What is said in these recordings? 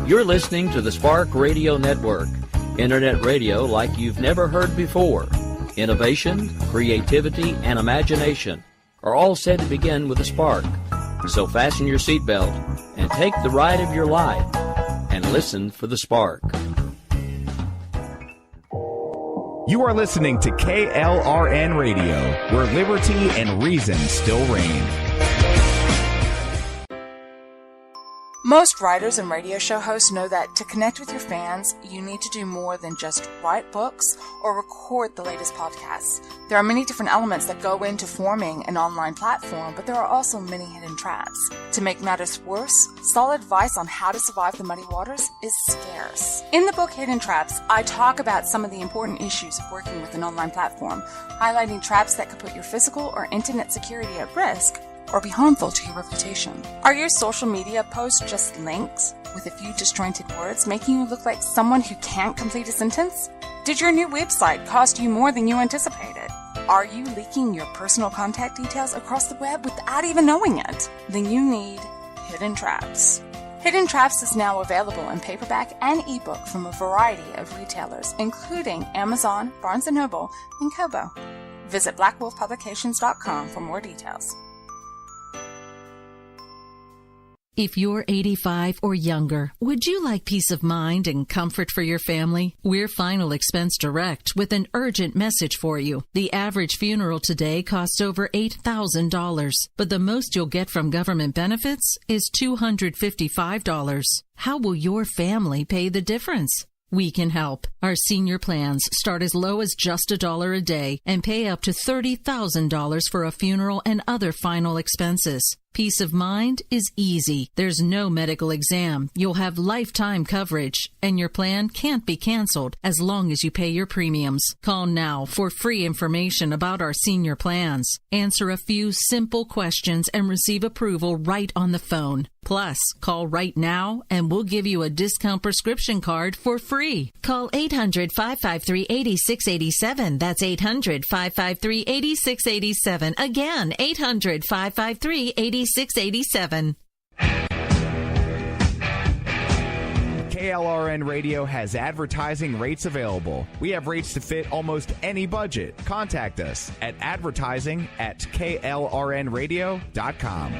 You're listening to the Spark Radio Network, Internet radio like you've never heard before. Innovation, creativity, and imagination are all said to begin with a spark. So fasten your seatbelt and take the ride of your life and listen for the spark. You are listening to KLRN Radio, where liberty and reason still reign. Most writers and radio show hosts know that to connect with your fans, you need to do more than just write books or record the latest podcasts. There are many different elements that go into forming an online platform, but there are also many hidden traps. To make matters worse, solid advice on how to survive the muddy waters is scarce. In the book Hidden Traps, I talk about some of the important issues of working with an online platform, highlighting traps that could put your physical or internet security at risk or be harmful to your reputation. Are your social media posts just links with a few disjointed words, making you look like someone who can't complete a sentence? Did your new website cost you more than you anticipated? Are you leaking your personal contact details across the web without even knowing it? Then you need Hidden Traps. Hidden Traps is now available in paperback and ebook from a variety of retailers, including Amazon, Barnes & Noble, and Kobo. Visit blackwolfpublications.com for more details. If you're 85 or younger, would you like peace of mind and comfort for your family? We're Final Expense Direct with an urgent message for you. The average funeral today costs over $8,000, but the most you'll get from government benefits is $255. How will your family pay the difference? We can help. Our senior plans start as low as just $1 a day and pay up to $30,000 for a funeral and other final expenses. Peace of mind is easy. There's no medical exam. You'll have lifetime coverage, and your plan can't be canceled as long as you pay your premiums. Call now for free information about our senior plans. Answer a few simple questions and receive approval right on the phone. Plus, call right now and we'll give you a discount prescription card for free. Call 800-553-8687. That's 800-553-8687. Again, 800-553-8687. 687. KLRN Radio has advertising rates available. We have rates to fit almost any budget. Contact us at advertising@klrnradio.com.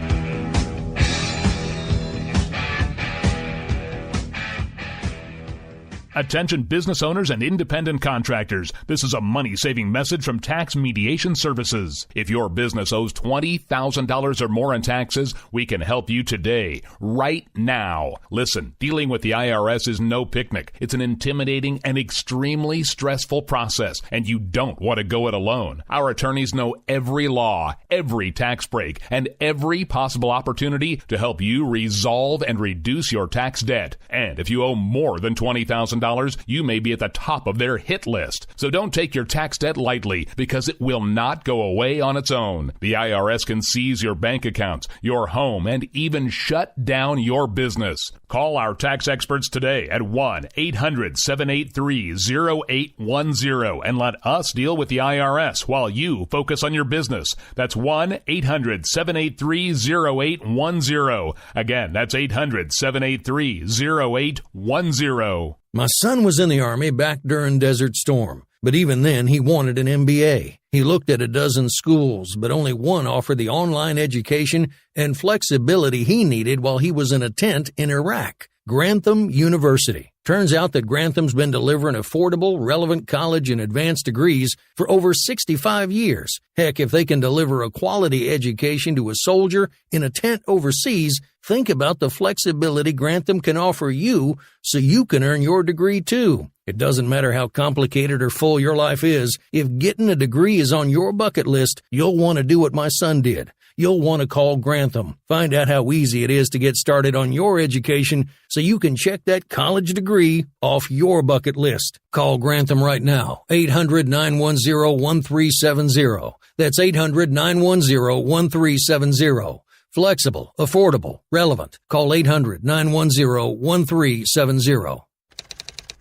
Attention business owners and independent contractors. This is a money-saving message from Tax Mediation Services. If your business owes $20,000 or more in taxes, we can help you today, right now. Listen, dealing with the IRS is no picnic. It's an intimidating and extremely stressful process, and you don't want to go it alone. Our attorneys know every law, every tax break, and every possible opportunity to help you resolve and reduce your tax debt. And if you owe more than $20,000, you may be at the top of their hit list. So don't take your tax debt lightly, because it will not go away on its own. The IRS can seize your bank accounts, your home, and even shut down your business. Call our tax experts today at 1-800-783-0810 and let us deal with the IRS while you focus on your business. That's 1-800-783-0810. Again, that's 800-783-0810. My son was in the Army back during Desert Storm, but even then he wanted an MBA. He looked at a dozen schools, but only one offered the online education and flexibility he needed while he was in a tent in Iraq. Grantham University. Turns out that Grantham's been delivering affordable, relevant college and advanced degrees for over 65 years. Heck, if they can deliver a quality education to a soldier in a tent overseas, think about the flexibility Grantham can offer you so you can earn your degree too. It doesn't matter how complicated or full your life is. If getting a degree is on your bucket list, you'll want to do what my son did. You'll want to call Grantham. Find out how easy it is to get started on your education so you can check that college degree off your bucket list. Call Grantham right now, 800-910-1370. That's 800-910-1370. Flexible, affordable, relevant. Call 800-910-1370.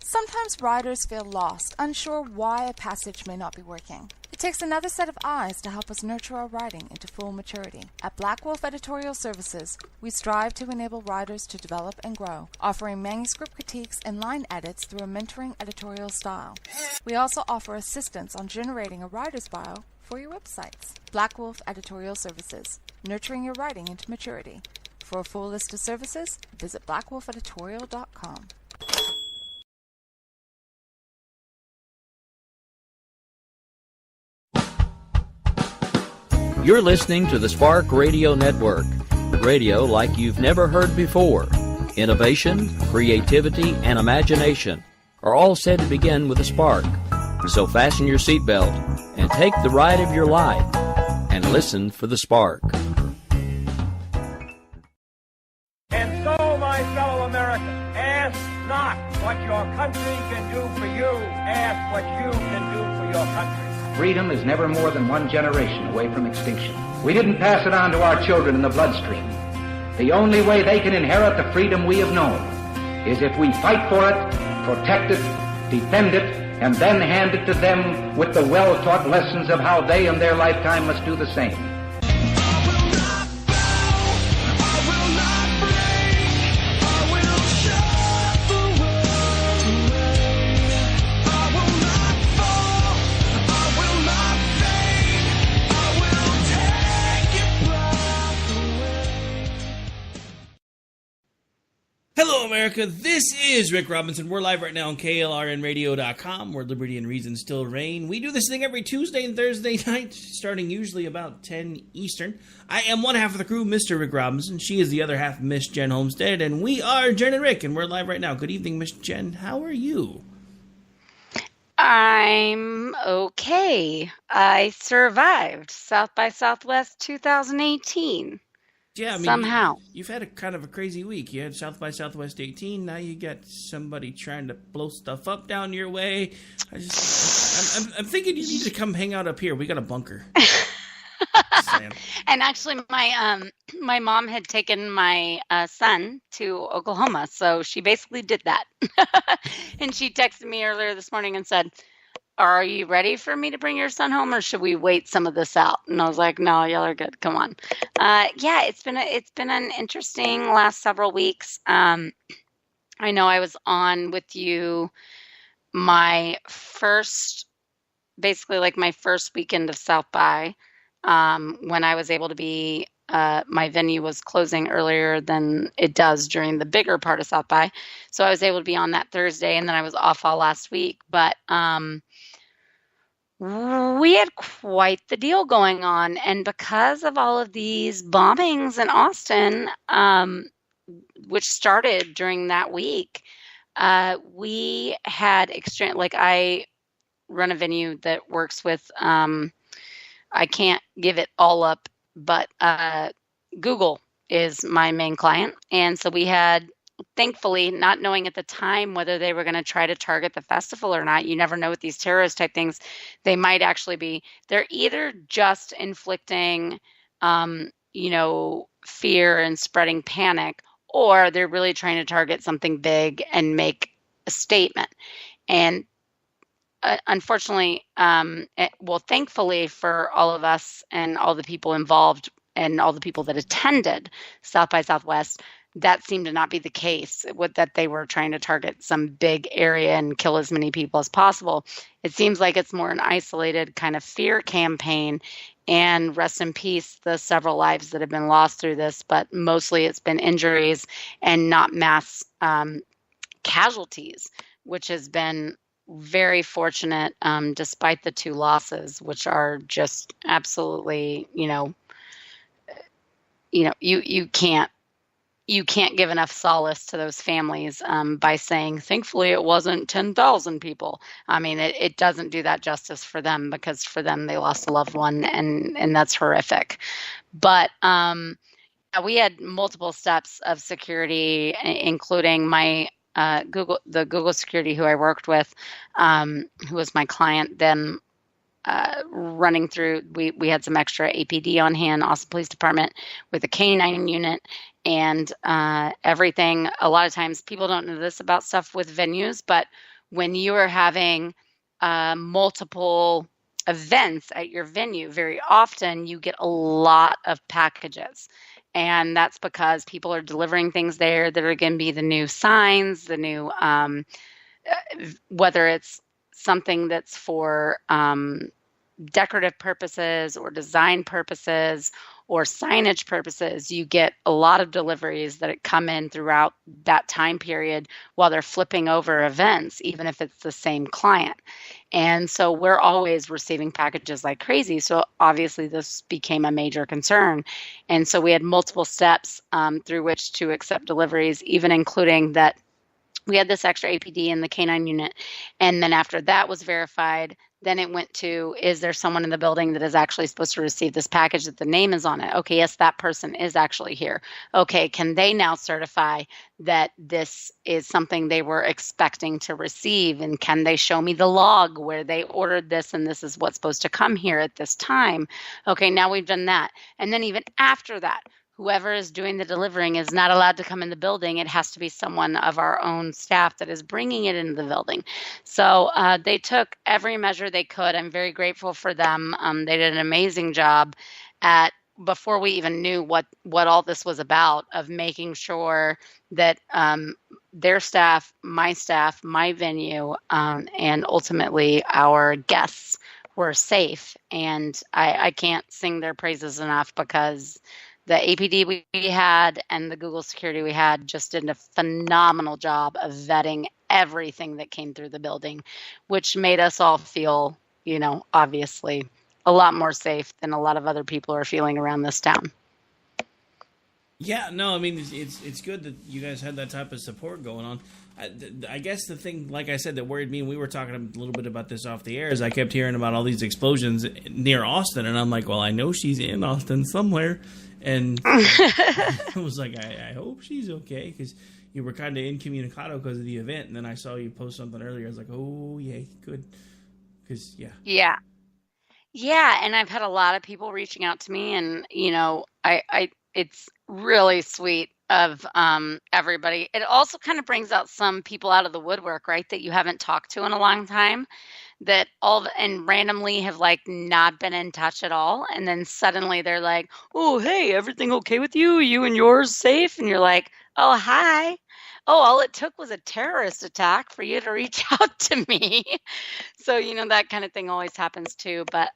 Sometimes riders feel lost, unsure why a passage may not be working. It takes another set of eyes to help us nurture our writing into full maturity. At Black Wolf Editorial Services, we strive to enable writers to develop and grow, offering manuscript critiques and line edits through a mentoring editorial style. We also offer assistance on generating a writer's bio for your websites. Black Wolf Editorial Services, nurturing your writing into maturity. For a full list of services, visit blackwolfeditorial.com. You're listening to the Spark Radio Network, radio like you've never heard before. Innovation, creativity, and imagination are all said to begin with a spark. So fasten your seatbelt and take the ride of your life and listen for the spark. And so, my fellow Americans, ask not what your country can do for you, ask what you can do for your country. Freedom is never more than one generation away from extinction. We didn't pass it on to our children in the bloodstream. The only way they can inherit the freedom we have known is if we fight for it, protect it, defend it, and then hand it to them with the well-taught lessons of how they in their lifetime must do the same. Hello, America. This is Rick Robinson. We're live right now on KLRNradio.com, where liberty and reason still reign. We do this thing every Tuesday and Thursday night, starting usually about 10 Eastern. I am one half of the crew, Mr. Rick Robinson. She is the other half, Miss Jen Homestead, and we are Jen and Rick, and we're live right now. Good evening, Miss Jen. How are you? I'm okay. I survived South by Southwest 2018. Yeah, I mean, somehow. You've had a kind of a crazy week. You had South by Southwest 18. Now you got somebody trying to blow stuff up down your way. I'm thinking you need to come hang out up here. We got a bunker. And actually, my mom had taken my son to Oklahoma, so she basically did that. And she texted me earlier this morning and said, "Are you ready for me to bring your son home, or should we wait some of this out?" And I was like, "No, y'all are good. Come on." Yeah, it's been an interesting last several weeks. I know I was on with you my first weekend of South by, when I was able to be. My venue was closing earlier than it does during the bigger part of South by, so I was able to be on that Thursday, and then I was off all last week, but. We had quite the deal going on, and because of all of these bombings in Austin, which started during that week, we had I run a venue that works with, I can't give it all up, but Google is my main client, and so we had, thankfully, not knowing at the time whether they were going to try to target the festival or not. You never know with these terrorist type things. They might actually be, they're either just inflicting, fear and spreading panic, or they're really trying to target something big and make a statement. And unfortunately, thankfully for all of us and all the people involved and all the people that attended South by Southwest, that seemed to not be the case, that they were trying to target some big area and kill as many people as possible. It seems like it's more an isolated kind of fear campaign, and rest in peace the several lives that have been lost through this, but mostly it's been injuries and not mass casualties, which has been very fortunate, despite the two losses, which are just absolutely, you can't give enough solace to those families by saying, thankfully, it wasn't 10,000 people. I mean, it doesn't do that justice for them, because for them, they lost a loved one, and that's horrific. But we had multiple steps of security, including my the Google security who I worked with, who was my client, then running through, we had some extra APD on hand, Austin Police Department with a K9 unit, and everything. A lot of times people don't know this about stuff with venues, but when you are having multiple events at your venue, very often you get a lot of packages. And that's because people are delivering things there that are going to be the new signs, the new, whether it's something that's for decorative purposes or design purposes or signage purposes. You get a lot of deliveries that come in throughout that time period while they're flipping over events, even if it's the same client. And so we're always receiving packages like crazy. So obviously this became a major concern. And so we had multiple steps through which to accept deliveries, even including that we had this extra APD in the K-9 unit. And then after that was verified, then it went to, is there someone in the building that is actually supposed to receive this package that the name is on it? Okay, yes, that person is actually here. Okay, can they now certify that this is something they were expecting to receive? And can they show me the log where they ordered this and this is what's supposed to come here at this time? Okay, now we've done that. And then even after that, whoever is doing the delivering is not allowed to come in the building. It has to be someone of our own staff that is bringing it into the building. So they took every measure they could. I'm very grateful for them. They did an amazing job at, before we even knew what all this was about, of making sure that their staff, my venue, and ultimately our guests were safe. And I can't sing their praises enough, because the APD we had and the Google security we had just did a phenomenal job of vetting everything that came through the building, which made us all feel, obviously a lot more safe than a lot of other people are feeling around this town. Yeah, no, I mean, it's good that you guys had that type of support going on. I guess the thing, like I said, that worried me, and we were talking a little bit about this off the air, is I kept hearing about all these explosions near Austin, and I'm like, well, I know she's in Austin somewhere. And I was like, I hope she's okay, because you were kind of incommunicado because of the event. And then I saw you post something earlier. I was like, oh, yay, good. Because, yeah. Yeah. Yeah, and I've had a lot of people reaching out to me, and, I it's really sweet of everybody. It also kind of brings out some people out of the woodwork, right, that you haven't talked to in a long time, that and randomly have not been in touch at all, and then suddenly they're like, oh, hey, everything okay with you? You and yours safe? And you're like, oh, hi. Oh, all it took was a terrorist attack for you to reach out to me. So that kind of thing always happens too. But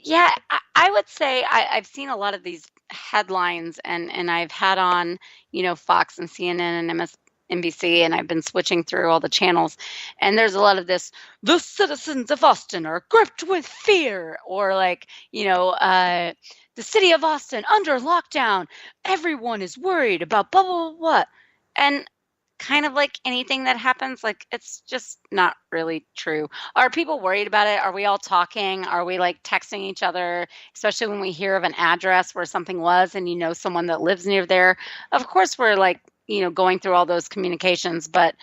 yeah, I would say I've seen a lot of these headlines, and I've had on Fox and CNN and NBC, and I've been switching through all the channels, and there's a lot of this, the citizens of Austin are gripped with fear, or the city of Austin under lockdown, everyone is worried about blah, blah, blah, blah. And kind of like anything that happens, it's just not really true. Are people worried about it? Are we all talking? Are we texting each other, especially when we hear of an address where something was and someone that lives near there? Of course we're going through all those communications, but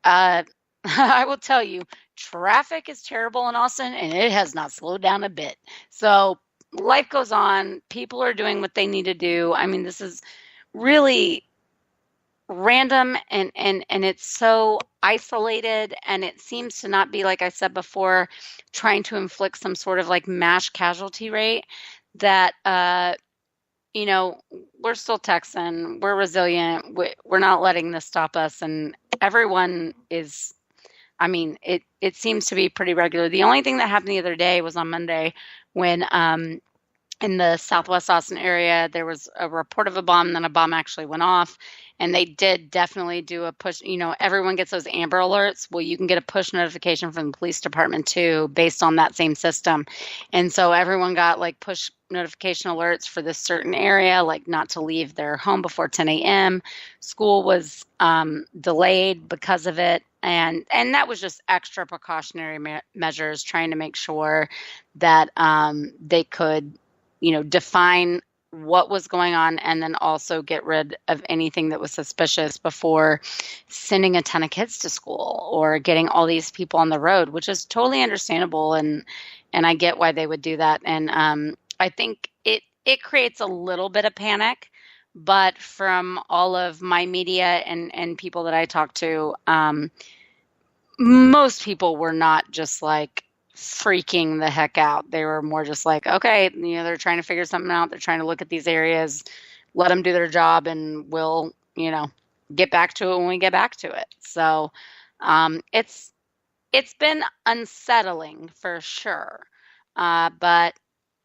I will tell you, traffic is terrible in Austin, and it has not slowed down a bit. So life goes on. People are doing what they need to do. I mean, this is really random, and it's so isolated, and it seems to not be, like I said before, trying to inflict some sort of mass casualty rate, that we're still Texan, we're resilient, we're not letting this stop us, and everyone is, it seems to be pretty regular. The only thing that happened the other day was on Monday, when in the Southwest Austin area, there was a report of a bomb, and then a bomb actually went off. And they did definitely do a push. Everyone gets those Amber Alerts. Well, you can get a push notification from the police department too, based on that same system. And so everyone got push notification alerts for this certain area, not to leave their home before 10 a.m. School was delayed because of it. And that was just extra precautionary measures, trying to make sure that they could define what was going on, and then also get rid of anything that was suspicious before sending a ton of kids to school or getting all these people on the road, which is totally understandable. And I get why they would do that. And I think it creates a little bit of panic, but from all of my media and people that I talk to, most people were not just like freaking the heck out. They were more just like, okay, they're trying to figure something out. They're trying to look at these areas, let them do their job, and we'll, get back to it when we get back to it. So it's been unsettling for sure. But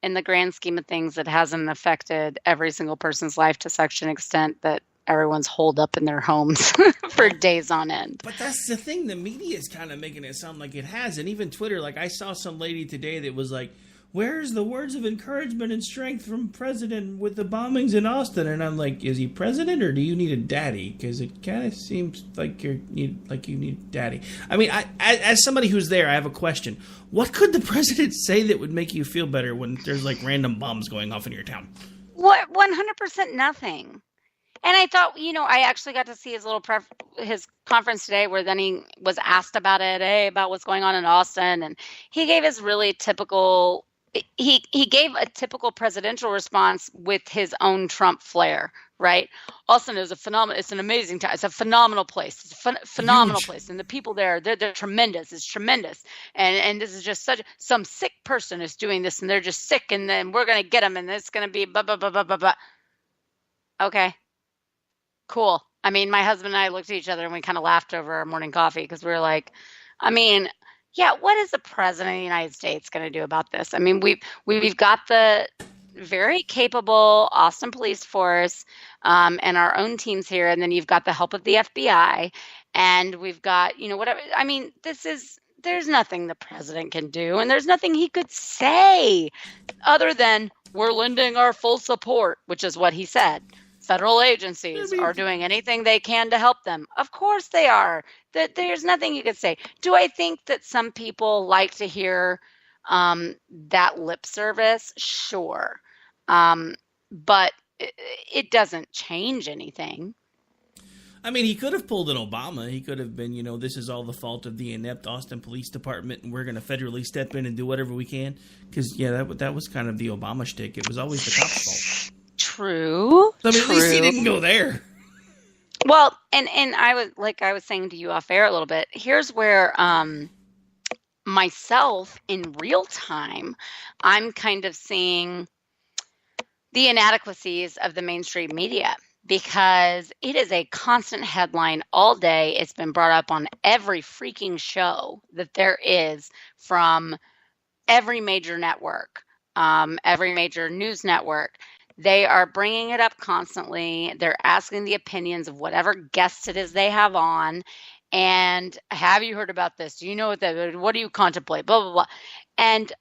in the grand scheme of things, it hasn't affected every single person's life to such an extent that everyone's holed up in their homes for days on end. But that's the thing. The media is kind of making it sound like it has. And even Twitter, like I saw some lady today that was like, where's the words of encouragement and strength from president with the bombings in Austin? And I'm like, is he president or do you need a daddy? Because it kind of seems like you need daddy. I mean, as somebody who's there, I have a question. What could the president say that would make you feel better when there's like random bombs going off in your town? What? 100% nothing. And I thought, I actually got to see his little his conference today where then he was asked about it, about what's going on in Austin. And he gave his really typical, he gave a typical presidential response with his own Trump flair, right? Austin is it's an amazing time. It's a phenomenal place. It's a phenomenal place. And the people there, they're tremendous. It's tremendous. And this is just some sick person is doing this and they're just sick and then we're going to get them and it's going to be blah, blah, blah, blah, blah, blah. Okay. Cool. I mean, my husband and I looked at each other and we kind of laughed over our morning coffee because we were like, what is the president of the United States going to do about this? I mean, we've got the very capable Austin police force and our own teams here. And then you've got the help of the FBI and we've got, whatever. I mean, there's nothing the president can do and there's nothing he could say other than we're lending our full support, which is what he said. Federal agencies are doing anything they can to help them. Of course they are. There's nothing you could say. Do I think that some people like to hear that lip service? Sure. But it doesn't change anything. I mean, he could have pulled an Obama. He could have been, this is all the fault of the inept Austin Police Department, and we're going to federally step in and do whatever we can. Because, that was kind of the Obama shtick. It was always the cop's fault. True. So, at least he didn't go there. Well, and I was saying to you off air a little bit, here's where myself in real time, I'm kind of seeing the inadequacies of the mainstream media because it is a constant headline all day. It's been brought up on every freaking show that there is from every major network, every major news network. They are bringing it up constantly. They're asking the opinions of whatever guests it is they have on. And have you heard about this? Do you know what do you contemplate? Blah, blah, blah. And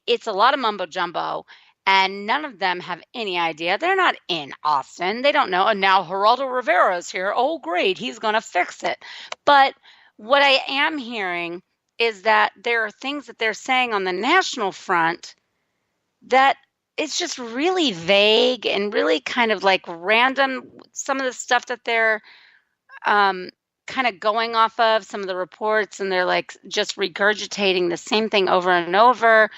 it's a lot of mumbo jumbo. And none of them have any idea. They're not in Austin. They don't know. And now Geraldo Rivera is here. Oh, great. He's going to fix it. But what I am hearing is that there are things that they're saying on the national front that it's just really vague and really kind of like random. Some of the stuff that they're kind of going off of, some of the reports, and they're like just regurgitating the same thing over and over.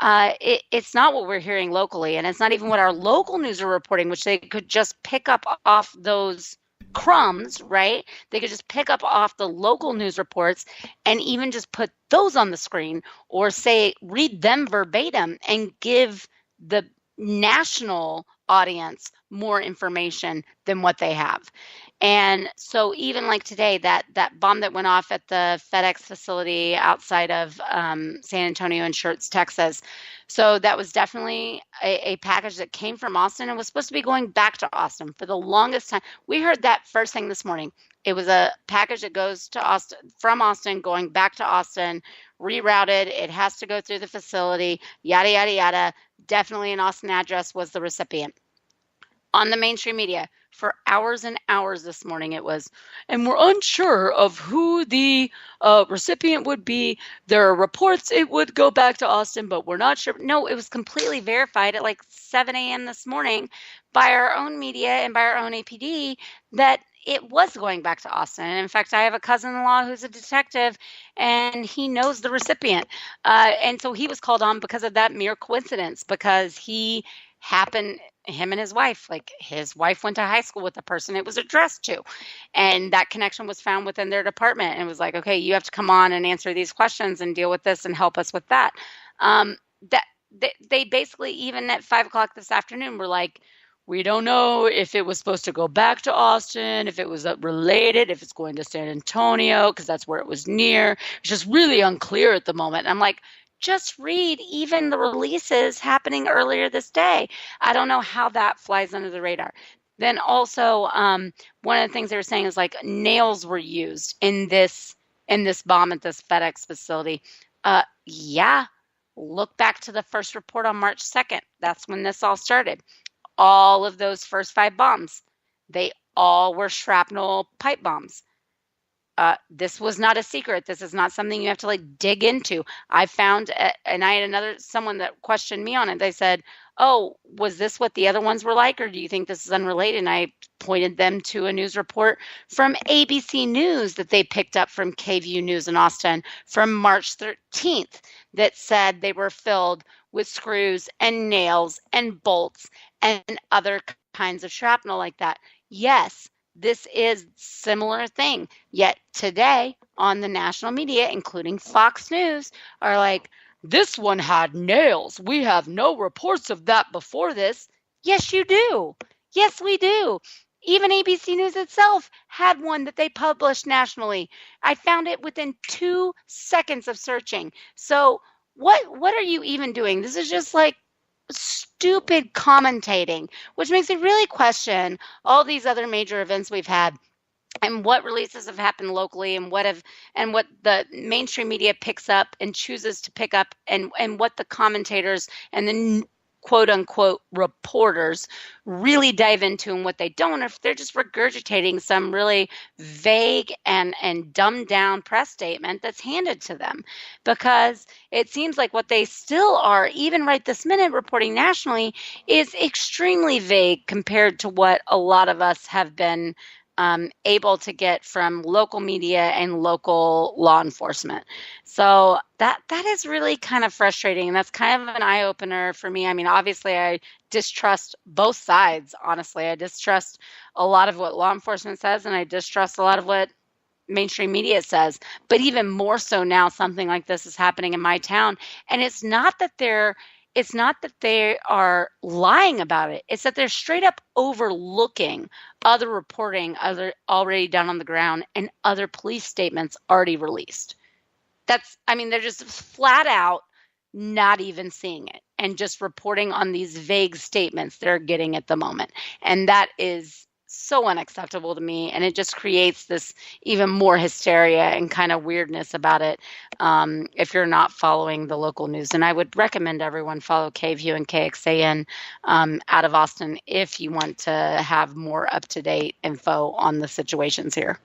It's not what we're hearing locally, and it's not even what our local news are reporting, which they could just pick up off those crumbs, right? They could just pick up off the local news reports and even just put those on the screen or say, read them verbatim and give the national audience more information than what they have. And so even like today, that bomb that went off at the FedEx facility outside of San Antonio in Schertz, Texas. So that was definitely a package that came from Austin and was supposed to be going back to Austin for the longest time. We heard that first thing this morning. It was a package that goes to Austin, from Austin, going back to Austin, rerouted. It has to go through the facility, yada, yada, yada. Definitely an Austin address was the recipient. On the mainstream media, for hours and hours this morning, it was, and we're unsure of who the recipient would be. There are reports it would go back to Austin, but we're not sure. No, it was completely verified at like 7 a.m. this morning by our own media and by our own APD that it was going back to Austin. And in fact, I have a cousin-in-law who's a detective, and he knows the recipient. And so he was called on because of that mere coincidence, because he happened. Him and his wife, like his wife went to high school with the person it was addressed to, and that connection was found within their department, and it was like, okay, you have to come on and answer these questions and deal with this and help us with that. That they basically, even at 5 o'clock this afternoon, were like, we don't know if it was supposed to go back to Austin, if it was related, if it's going to San Antonio, because that's where it was near. It's just really unclear at the moment. And I'm like, just read even the releases happening earlier this day. I don't know how that flies under the radar. Then also, one of the things they were saying is like nails were used in this bomb at this FedEx facility. Yeah, look back to the first report on March 2nd. That's when this all started. All of those first 5 bombs, they all were shrapnel pipe bombs. This was not a secret. This is not something you have to like dig into. I found, and I had someone that questioned me on it. They said, oh, was this what the other ones were like? Or do you think this is unrelated? And I pointed them to a news report from ABC News that they picked up from KVUE News in Austin from March 13th that said they were filled with screws and nails and bolts and other kinds of shrapnel like that. Yes, this is similar thing. Yet today on the national media, including Fox News, are like, this one had nails. We have no reports of that before this. Yes, you do. Yes, we do. Even ABC News itself had one that they published nationally. I found it within 2 seconds of searching. So what are you even doing? This is just like stupid commentating, which makes me really question all these other major events we've had and what releases have happened locally and what the mainstream media picks up and chooses to pick up and what the commentators and the quote unquote reporters really dive into and what they don't, or if they're just regurgitating some really vague and dumbed down press statement that's handed to them. Because it seems like what they still are, even right this minute, reporting nationally is extremely vague compared to what a lot of us have been able to get from local media and local law enforcement. So that is really kind of frustrating. And that's kind of an eye-opener for me. I mean, obviously, I distrust both sides, honestly. I distrust a lot of what law enforcement says, and I distrust a lot of what mainstream media says. But even more so now, something like this is happening in my town. And it's not that they are lying about it. It's that they're straight up overlooking other reporting, other already done on the ground, and other police statements already released. They're just flat out not even seeing it and just reporting on these vague statements they're getting at the moment. And that is so unacceptable to me, and it just creates this even more hysteria and kind of weirdness about it if you're not following the local news. And I would recommend everyone follow KVUE and KXAN out of Austin if you want to have more up-to-date info on the situations here.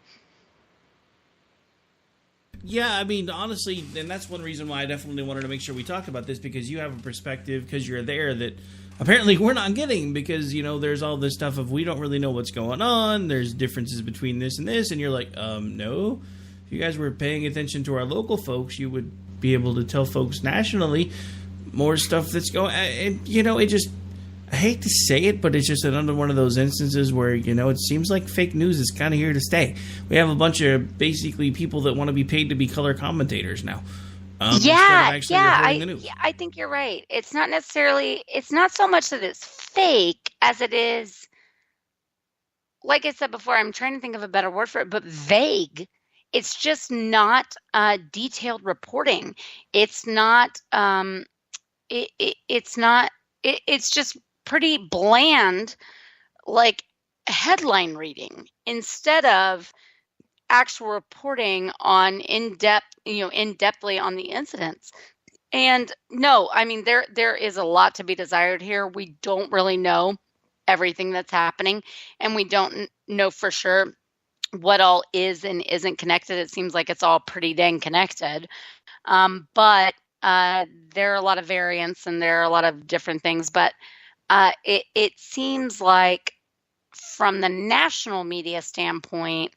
Yeah, I mean, honestly, and that's one reason why I definitely wanted to make sure we talked about this, because you have a perspective, because you're there, that apparently we're not getting, because, there's all this stuff of we don't really know what's going on, there's differences between this and this, and you're like, no. If you guys were paying attention to our local folks, you would be able to tell folks nationally more stuff that's going, and, it just, I hate to say it, but it's just another one of those instances where, it seems like fake news is kind of here to stay. We have a bunch of basically people that want to be paid to be color commentators now. I think you're right. It's not so much that it's fake as it is, like I said before, I'm trying to think of a better word for it, but vague. It's just not detailed reporting. It's not, it's just pretty bland, like headline reading, instead of actual reporting on in-depthly on the incidents. And no, I mean, there is a lot to be desired here. We don't really know everything that's happening, and we don't know for sure what all is and isn't connected. It seems like it's all pretty dang connected. But there are a lot of variants and there are a lot of different things. But it seems like from the national media standpoint,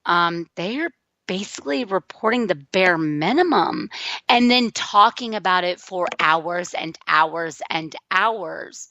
they are basically reporting the bare minimum and then talking about it for hours and hours and hours.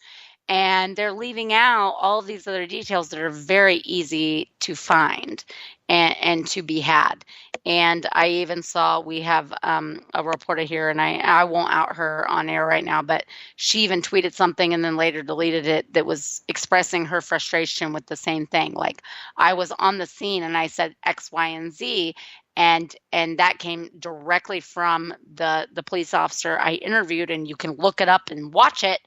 And they're leaving out all of these other details that are very easy to find and to be had. And I even saw, we have a reporter here, and I won't out her on air right now, but she even tweeted something and then later deleted it that was expressing her frustration with the same thing. Like, I was on the scene and I said X, Y, and Z, and that came directly from the police officer I interviewed, and you can look it up and watch it.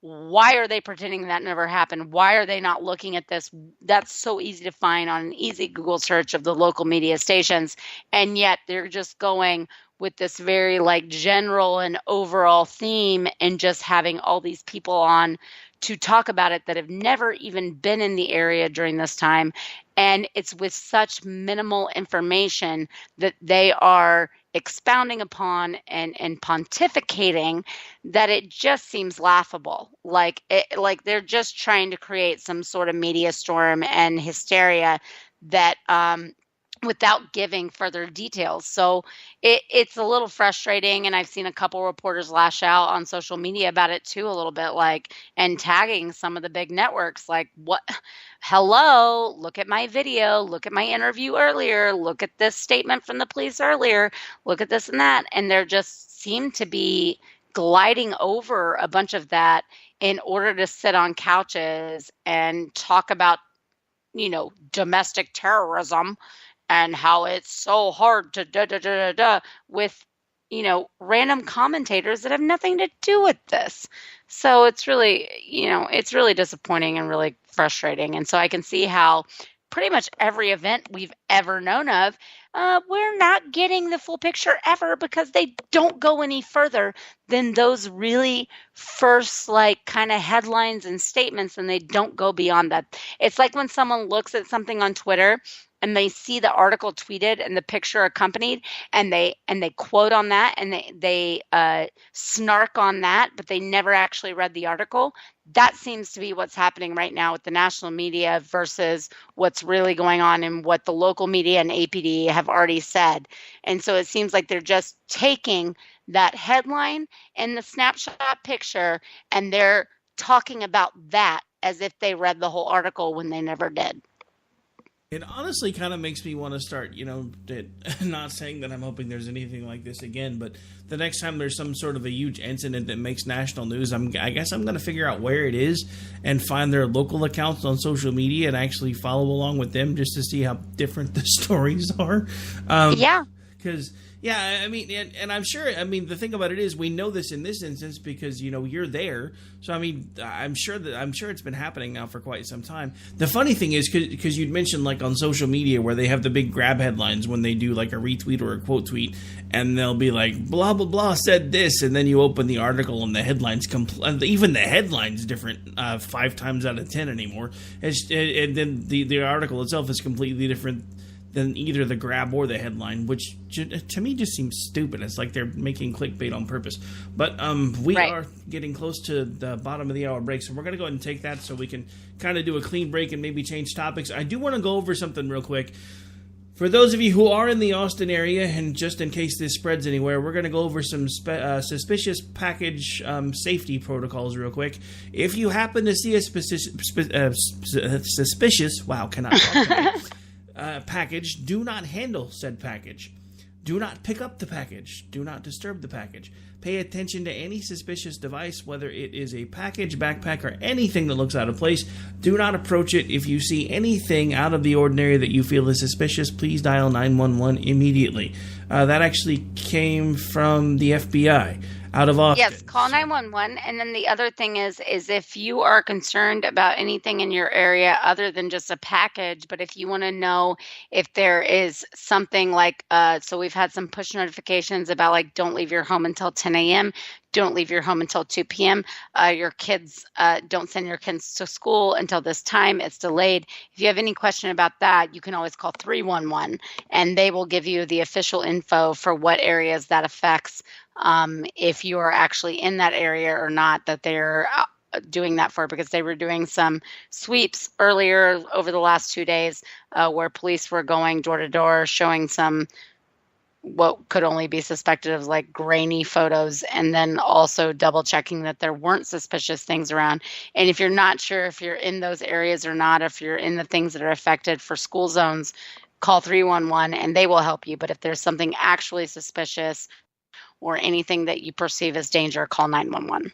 Why are they pretending that never happened? Why are they not looking at this? That's so easy to find on an easy Google search of the local media stations. And yet they're just going with this very like general and overall theme and just having all these people on to talk about it that have never even been in the area during this time. And it's with such minimal information that they are expounding upon and pontificating that it just seems laughable. Like they're just trying to create some sort of media storm and hysteria that without giving further details. So it's a little frustrating, and I've seen a couple reporters lash out on social media about it too a little bit, like, and tagging some of the big networks like, what, hello, look at my video, look at my interview earlier, look at this statement from the police earlier, look at this and that. And there just seem to be gliding over a bunch of that in order to sit on couches and talk about, domestic terrorism and how it's so hard to with, random commentators that have nothing to do with this. So it's really, it's really disappointing and really frustrating. And so I can see how pretty much every event we've ever known of, we're not getting the full picture ever because they don't go any further than those really first kind of headlines and statements, and they don't go beyond that. It's like when someone looks at something on Twitter and they see the article tweeted and the picture accompanied, and they quote on that, and they snark on that, but they never actually read the article. That seems to be what's happening right now with the national media versus what's really going on and what the local media and APD have already said. And so it seems like they're just taking that headline and the snapshot picture, and they're talking about that as if they read the whole article when they never did. It honestly kind of makes me want to start, not saying that I'm hoping there's anything like this again, but the next time there's some sort of a huge incident that makes national news, I guess I'm going to figure out where it is and find their local accounts on social media and actually follow along with them just to see how different the stories are. Yeah. Because... yeah, I mean, and I'm sure, the thing about it is we know this in this instance because, you're there. So, I'm sure it's been happening now for quite some time. The funny thing is, because you'd mentioned on social media where they have the big grab headlines when they do a retweet or a quote tweet, and they'll be like, blah, blah, blah said this, and then you open the article and the headline's even the headline's different 5 times out of 10 anymore. And then the article itself is completely different than either the grab or the headline, which to me just seems stupid. It's like they're making clickbait on purpose. But we are getting close to the bottom of the hour break, so we're going to go ahead and take that so we can kind of do a clean break and maybe change topics. I do want to go over something real quick. For those of you who are in the Austin area, and just in case this spreads anywhere, we're going to go over some suspicious package safety protocols real quick. If you happen to see a suspicious, wow, cannot talk today. Package, do not handle said package. Do not pick up the package. Do not disturb the package. Pay attention to any suspicious device, whether it is a package, backpack, or anything that looks out of place. Do not approach it. If you see anything out of the ordinary that you feel is suspicious, please dial 911 immediately. That actually came from the FBI. Out of Austin. Yes, call 911. And then the other thing is if you are concerned about anything in your area other than just a package, but if you want to know if there is something so we've had some push notifications about don't leave your home until 10 a.m., don't leave your home until 2 p.m. Your kids, don't send your kids to school until this time. It's delayed. If you have any question about that, you can always call 311, and they will give you the official info for what areas that affects, if you are actually in that area or not, that they're doing that for, because they were doing some sweeps earlier over the last 2 days where police were going door to door showing some what could only be suspected of like grainy photos, and then also double checking that there weren't suspicious things around. And if you're not sure if you're in those areas or not, if you're in the things that are affected for school zones, call 311 and they will help you. But if there's something actually suspicious or anything that you perceive as danger, call 911.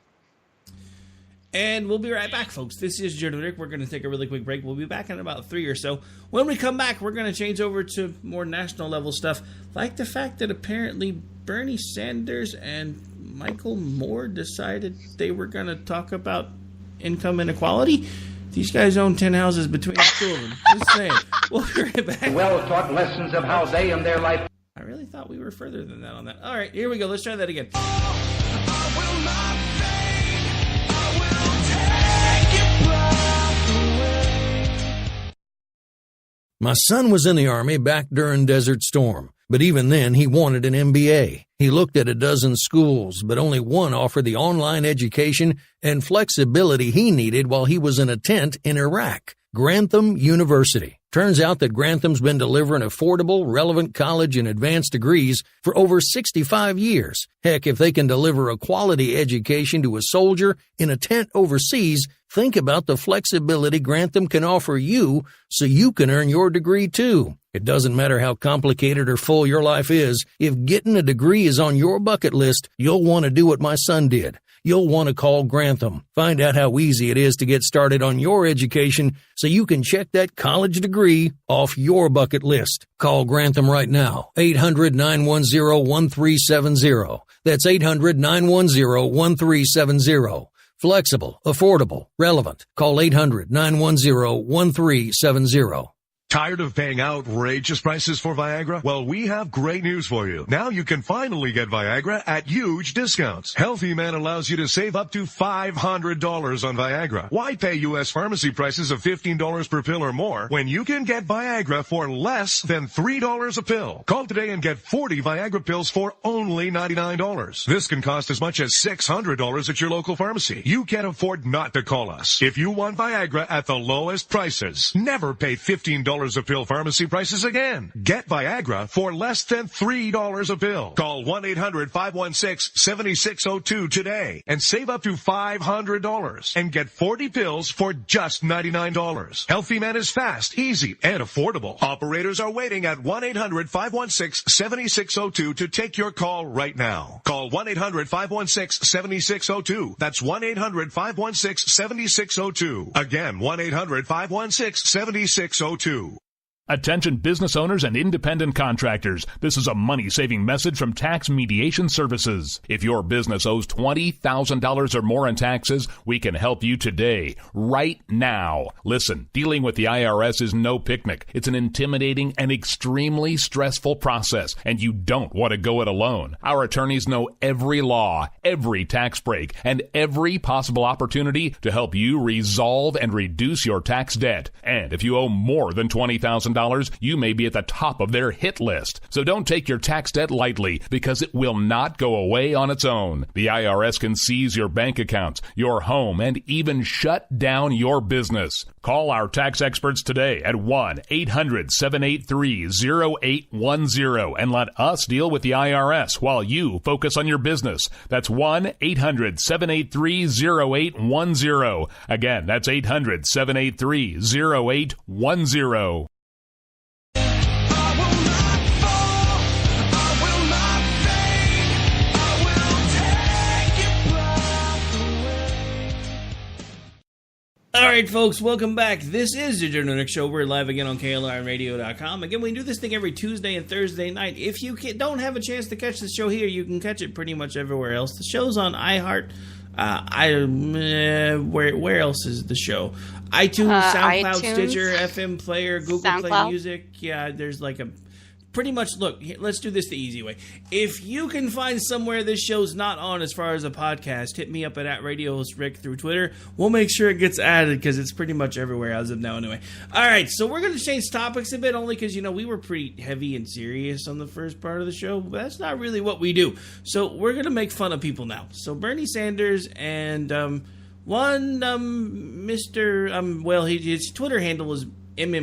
And we'll be right back, folks. This is JandR. We're going to take a really quick break. We'll be back in about 3 or so. When we come back, we're going to change over to more national level stuff, like the fact that apparently Bernie Sanders and Michael Moore decided they were going to talk about income inequality. These guys own 10 houses between the two of them. Just saying. We'll be right back. Well-taught lessons of how they and their life... I really thought we were further than that on that. All right, here we go. Let's try that again. My son was in the Army back during Desert Storm, but even then he wanted an MBA. He looked at a dozen schools, but only one offered the online education and flexibility he needed while he was in a tent in Iraq. Grantham University. Turns out that Grantham's been delivering affordable, relevant college and advanced degrees for over 65 years. Heck, if they can deliver a quality education to a soldier in a tent overseas, think about the flexibility Grantham can offer you so you can earn your degree too. It doesn't matter how complicated or full your life is. If getting a degree is on your bucket list, you'll want to do what my son did. You'll want to call Grantham. Find out how easy it is to get started on your education so you can check that college degree off your bucket list. Call Grantham right now. 800-910-1370. That's 800-910-1370. Flexible, affordable, relevant. Call 800-910-1370. Tired of paying outrageous prices for Viagra? Well, we have great news for you. Now you can finally get Viagra at huge discounts. Healthy Man allows you to save up to $500 on Viagra. Why pay U.S. pharmacy prices of $15 per pill or more when you can get Viagra for less than $3 a pill? Call today and get 40 Viagra pills for only $99. This can cost as much as $600 at your local pharmacy. You can't afford not to call us. If you want Viagra at the lowest prices, never pay $15 a pill pharmacy prices again. Get Viagra for less than $3 a pill. Call 1-800-516-7602 today and save up to $500 and get 40 pills for just $99. Healthy Man is fast, easy, and affordable. Operators are waiting at 1-800-516-7602 to take your call right now. Call 1-800-516-7602. That's 1-800-516-7602. Again, 1-800-516-7602. Attention business owners and independent contractors. This is a money-saving message from Tax Mediation Services. If your business owes $20,000 or more in taxes, we can help you today, right now. Listen, dealing with the IRS is no picnic. It's an intimidating and extremely stressful process, and you don't want to go it alone. Our attorneys know every law, every tax break, and every possible opportunity to help you resolve and reduce your tax debt. And if you owe more than $20,000, you may be at the top of their hit list. So don't take your tax debt lightly, because it will not go away on its own. The IRS can seize your bank accounts, your home, and even shut down your business. Call our tax experts today at 1-800-783-0810 and let us deal with the IRS while you focus on your business. That's 1-800-783-0810. Again, that's 800-783-0810. All right, folks, welcome back. This is the JandR Show. We're live again on KLRradio.com. Again, we do this thing every Tuesday and Thursday night. If you don't have a chance to catch the show here, you can catch it pretty much everywhere else. The show's on iHeart. Where else is the show? iTunes, SoundCloud, iTunes, Stitcher, FM Player, Google SoundCloud. Play Music. Yeah, there's like a... Pretty much, look, let's do this the easy way. If you can find somewhere this show's not on as far as a podcast, hit me up at @RadioHostRick through Twitter. We'll make sure it gets added because it's pretty much everywhere as of now anyway. All right, so we're going to change topics a bit only because, we were pretty heavy and serious on the first part of the show, but that's not really what we do. So we're going to make fun of people now. So Bernie Sanders and his Twitter handle is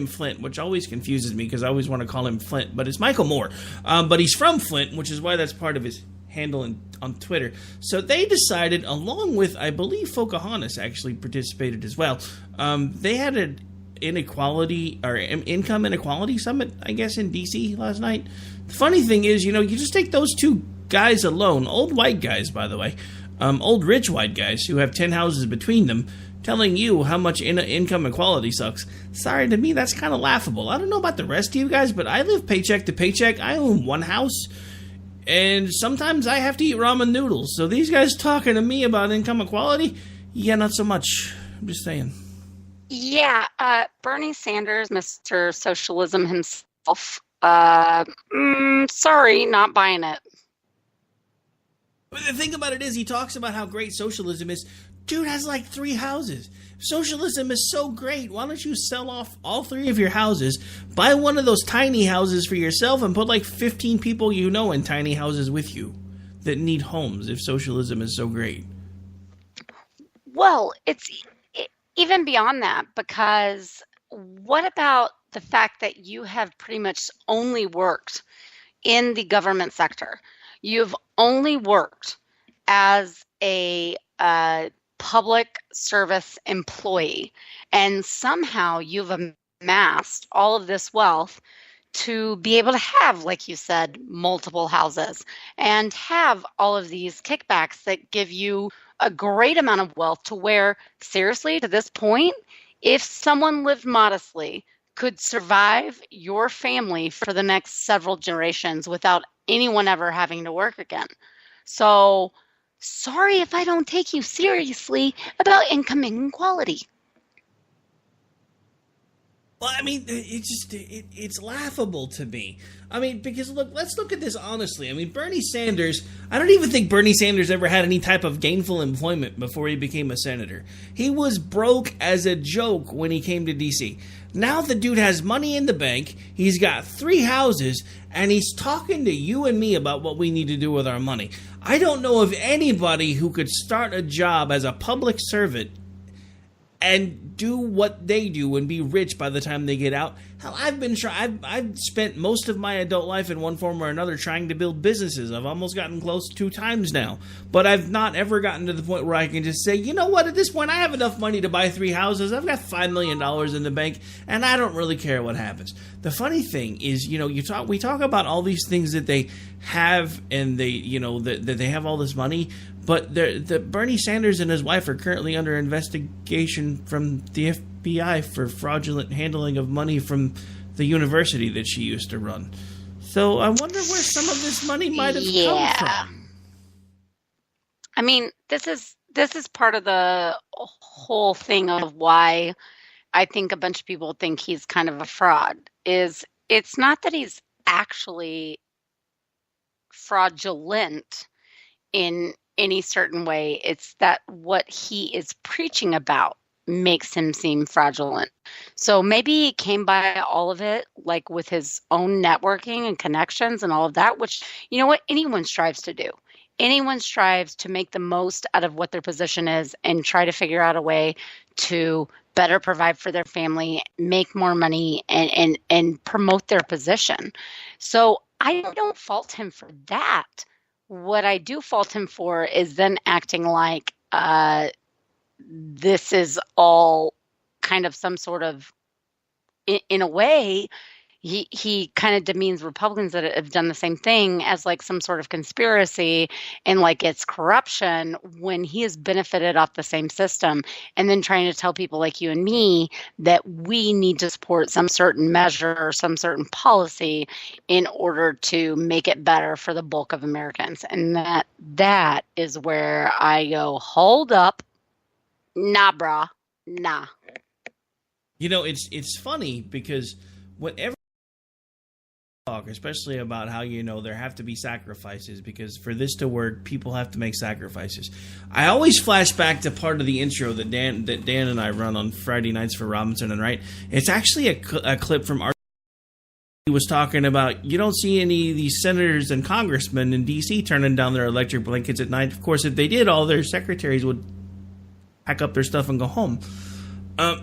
Flint, which always confuses me because I always want to call him Flint, but it's Michael Moore. But he's from Flint, which is why that's part of his handle on Twitter. So they decided, along with, I believe, Pocahontas actually participated as well. They had an income inequality summit, I guess, in D.C. last night. The funny thing is, you just take those two guys alone, old white guys, by the way, old rich white guys who have 10 houses between them, telling you how much income equality sucks. Sorry, to me, that's kind of laughable. I don't know about the rest of you guys, but I live paycheck to paycheck. I own one house, and sometimes I have to eat ramen noodles. So these guys talking to me about income equality, yeah, not so much. I'm just saying. Yeah, Bernie Sanders, Mr. Socialism himself, sorry, not buying it. But the thing about it is, he talks about how great socialism is. Dude has like 3 houses. Socialism is so great. Why don't you sell off all 3 of your houses, buy one of those tiny houses for yourself, and put like 15 people in tiny houses with you that need homes if socialism is so great? Well, it's even beyond that, because what about the fact that you have pretty much only worked in the government sector? You've only worked as a public service employee, and somehow you've amassed all of this wealth to be able to have, like you said, multiple houses and have all of these kickbacks that give you a great amount of wealth to where, seriously, to this point, if someone lived modestly, could survive your family for the next several generations without anyone ever having to work again. So, sorry if I don't take you seriously about income inequality. Well, I mean, it's laughable to me. I mean, because look, let's look at this honestly. I mean, Bernie Sanders, I don't even think Bernie Sanders ever had any type of gainful employment before he became a senator. He was broke as a joke when he came to D.C. Now the dude has money in the bank, he's got 3 houses, and he's talking to you and me about what we need to do with our money. I don't know of anybody who could start a job as a public servant and do what they do and be rich by the time they get out. Hell, I've spent most of my adult life in one form or another trying to build businesses. I've almost gotten close 2 times now, but I've not ever gotten to the point where I can just say, you know what, at this point I have enough money to buy 3 houses. I've got $5 million in the bank, and I don't really care what happens. The funny thing is, we talk about all these things that they have, and they, that they have all this money. But the Bernie Sanders and his wife are currently under investigation from the FBI for fraudulent handling of money from the university that she used to run. So I wonder where some of this money might have come from. I mean, this is part of the whole thing of why I think a bunch of people think he's kind of a fraud. It's not that he's actually fraudulent in any certain way. It's that what he is preaching about makes him seem fraudulent. So maybe he came by all of it like with his own networking and connections and all of that, which, you know what, anyone strives to do. Anyone strives to make the most out of what their position is and try to figure out a way to better provide for their family, make more money, and promote their position. So I don't fault him for that. What I do fault him for is then acting like this is all kind of some sort of, in a way, he kind of demeans Republicans that have done the same thing as like some sort of conspiracy and like it's corruption when he has benefited off the same system, and then trying to tell people like you and me that we need to support some certain measure or some certain policy in order to make it better for the bulk of Americans. And that is where I go, hold up. Nah, brah. Nah. It's funny because whatever talk, especially about how, there have to be sacrifices, because for this to work, people have to make sacrifices. I always flash back to part of the intro that Dan and I run on Friday nights for Robinson and Wright. It's actually a clip from our. He was talking about, you don't see any of these senators and congressmen in D.C. turning down their electric blankets at night. Of course, if they did, all their secretaries would pack up their stuff and go home.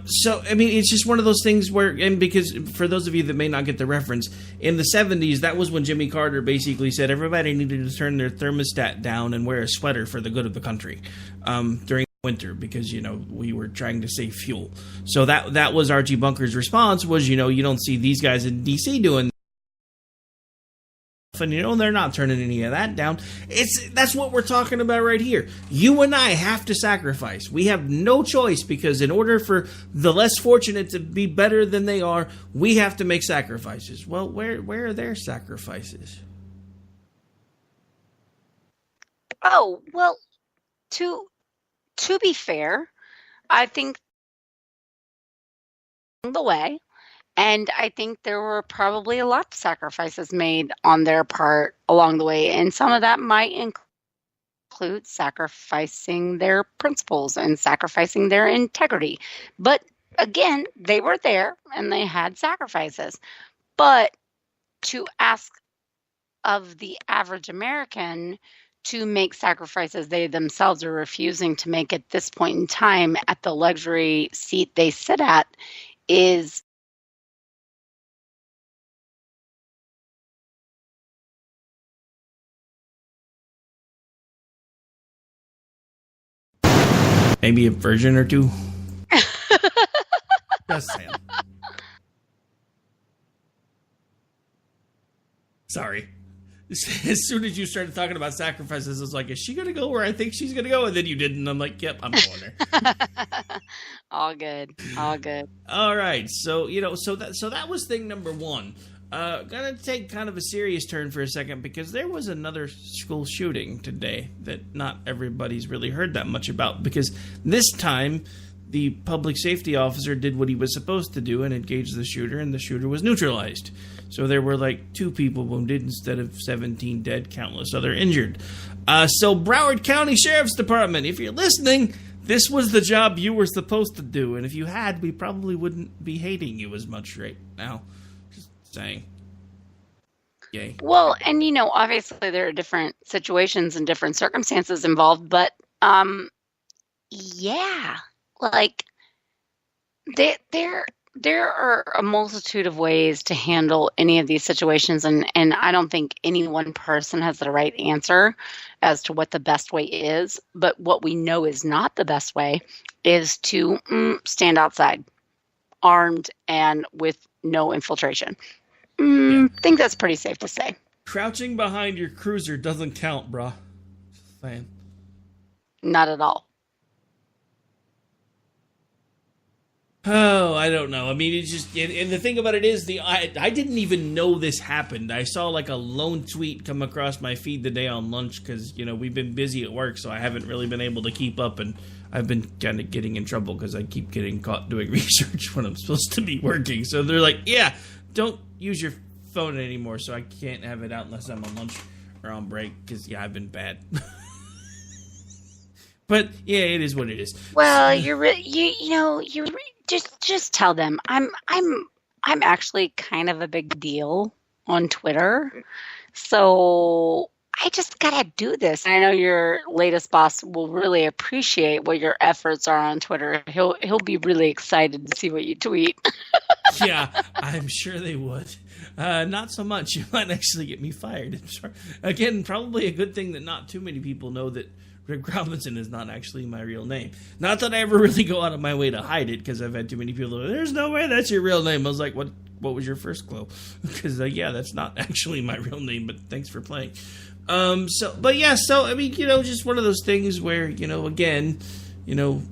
So, I mean, it's just one of those things where, and because for those of you that may not get the reference, in the 70s, that was when Jimmy Carter basically said everybody needed to turn their thermostat down and wear a sweater for the good of the country during winter because, we were trying to save fuel. So that was Archie Bunker's response was, you don't see these guys in D.C. doing and they're not turning any of that down. That's what we're talking about right here. You and I have to sacrifice. We have no choice because in order for the less fortunate to be better than they are, we have to make sacrifices. Well, where are their sacrifices? Oh, well, to be fair, I think the way. And I think there were probably a lot of sacrifices made on their part along the way. And some of that might include sacrificing their principles and sacrificing their integrity. But again, they were there and they had sacrifices. But to ask of the average American to make sacrifices they themselves are refusing to make at this point in time at the luxury seat they sit at is maybe a version or two. Just saying. Sorry. As soon as you started talking about sacrifices, I was like, is she going to go where I think she's going to go? And then you didn't. I'm like, yep, I'm going there. All good. All good. All right. So, so that was thing number one. Gonna take kind of a serious turn for a second because there was another school shooting today that not everybody's really heard that much about because this time the public safety officer did what he was supposed to do and engaged the shooter and the shooter was neutralized. So there were like 2 people wounded instead of 17 dead, countless other injured. So Broward County Sheriff's Department, if you're listening, this was the job you were supposed to do. And if you had, we probably wouldn't be hating you as much right now. Saying. Yay. Well, and obviously there are different situations and different circumstances involved, but yeah, like there are a multitude of ways to handle any of these situations, and I don't think any one person has the right answer as to what the best way is. But what we know is not the best way is to stand outside, armed and with no infiltration. I think that's pretty safe to say. Crouching behind your cruiser doesn't count, brah. Just saying. Not at all. Oh, I don't know. I mean, it's just, and the thing about it is, I didn't even know this happened. I saw like a lone tweet come across my feed today on lunch because, we've been busy at work, so I haven't really been able to keep up, and I've been kind of getting in trouble because I keep getting caught doing research when I'm supposed to be working. So they're like, yeah, don't use your phone anymore, so I can't have it out unless I'm on lunch or on break because, I've been bad. But, yeah, it is what it is. Well, just tell them I'm actually kind of a big deal on Twitter, so I just gotta do this. I know your latest boss will really appreciate what your efforts are on Twitter. He'll be really excited to see what you tweet. Yeah, I'm sure they would. Not so much. You might actually get me fired. Again, probably a good thing that not too many people know that Rick Robinson is not actually my real name. Not that I ever really go out of my way to hide it, because I've had too many people go, there's no way that's your real name. I was like, what was your first clue? Because, yeah, that's not actually my real name, but thanks for playing. So I mean, just one of those things where, again,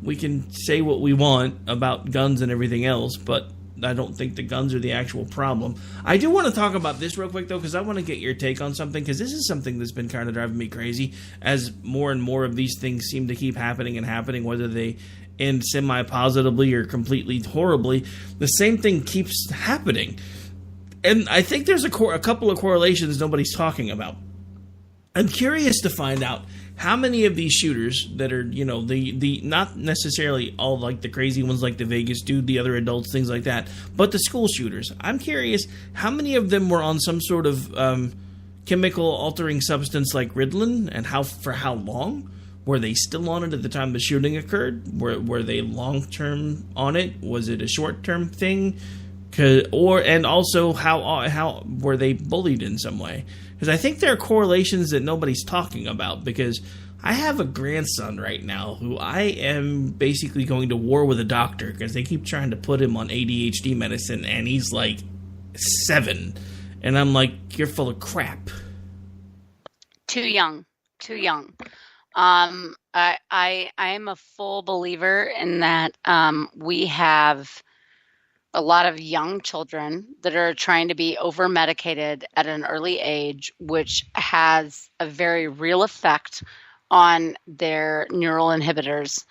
we can say what we want about guns and everything else, but I don't think the guns are the actual problem. I do want to talk about this real quick, though, because I want to get your take on something, because this is something that's been kind of driving me crazy as more and more of these things seem to keep happening, whether they end semi-positively or completely horribly. The same thing keeps happening. And I think there's a couple of correlations nobody's talking about. I'm curious to find out how many of these shooters that are, the not necessarily all like the crazy ones like the Vegas dude, the other adults, things like that, but the school shooters. I'm curious how many of them were on some sort of chemical altering substance like Ritalin, and for how long? Were they still on it at the time the shooting occurred? Were they long-term on it? Was it a short-term thing? And also, how were they bullied in some way? Because I think there are correlations that nobody's talking about, because I have a grandson right now who I am basically going to war with a doctor because they keep trying to put him on ADHD medicine, and he's like 7. And I'm like, you're full of crap. Too young. I am a full believer in that we have a lot of young children that are trying to be over medicated at an early age, which has a very real effect on their neural inhibitors,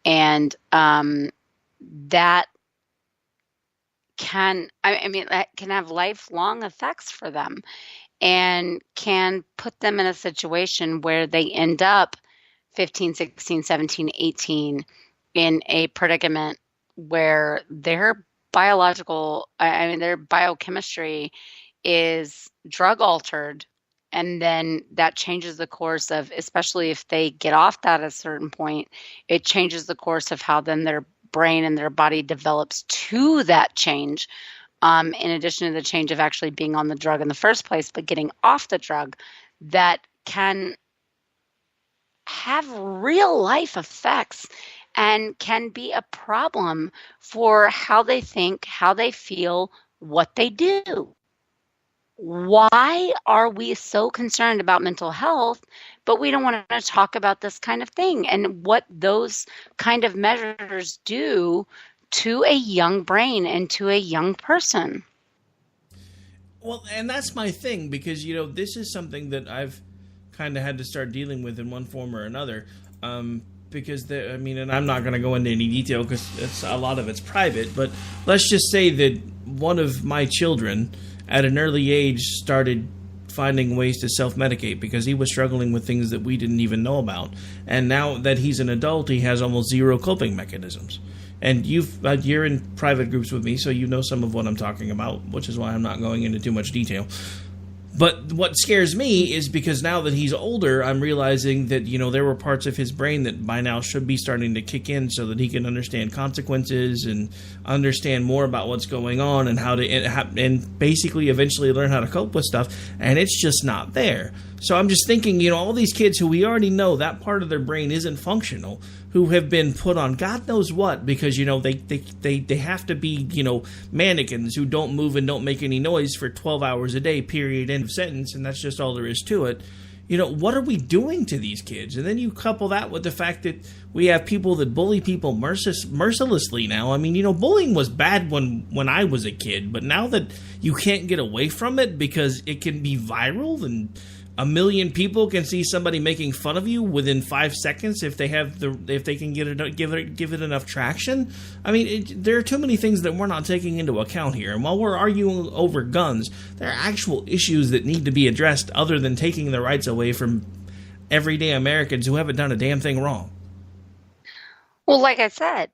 and that can that can have lifelong effects for them, and can put them in a situation where they end up 15, 16, 17, 18 in a predicament where their their biochemistry is drug altered, and then that changes the course of, especially if they get off that at a certain point, it changes the course of how then their brain and their body develops to that change. In addition to the change of actually being on the drug in the first place, but getting off the drug, that can have real life effects and can be a problem for how they think, how they feel, what they do. Why are we so concerned about mental health, but we don't want to talk about this kind of thing and what those kind of measures do to a young brain and to a young person? Well, and that's my thing, because, this is something that I've kind of had to start dealing with in one form or another. Because, and I'm not going to go into any detail because a lot of it's private, but let's just say that one of my children at an early age started finding ways to self-medicate because he was struggling with things that we didn't even know about. And now that he's an adult, he has almost zero coping mechanisms. And you're in private groups with me, so you know some of what I'm talking about, which is why I'm not going into too much detail. But what scares me is because now that he's older, I'm realizing that, there were parts of his brain that by now should be starting to kick in so that he can understand consequences and understand more about what's going on and how to, and basically eventually learn how to cope with stuff. And it's just not there. So I'm just thinking, all these kids who we already know that part of their brain isn't functional, who have been put on God knows what because, they have to be, mannequins who don't move and don't make any noise for 12 hours a day, period, end of sentence, and that's just all there is to it. What are we doing to these kids? And then you couple that with the fact that we have people that bully people mercilessly now. Bullying was bad when I was a kid, but now that you can't get away from it because it can be viral and 1 million people can see somebody making fun of you within 5 seconds if they can give it enough traction. There are too many things that we're not taking into account here. And while we're arguing over guns, there are actual issues that need to be addressed other than taking the rights away from everyday Americans who haven't done a damn thing wrong. Well, like I said,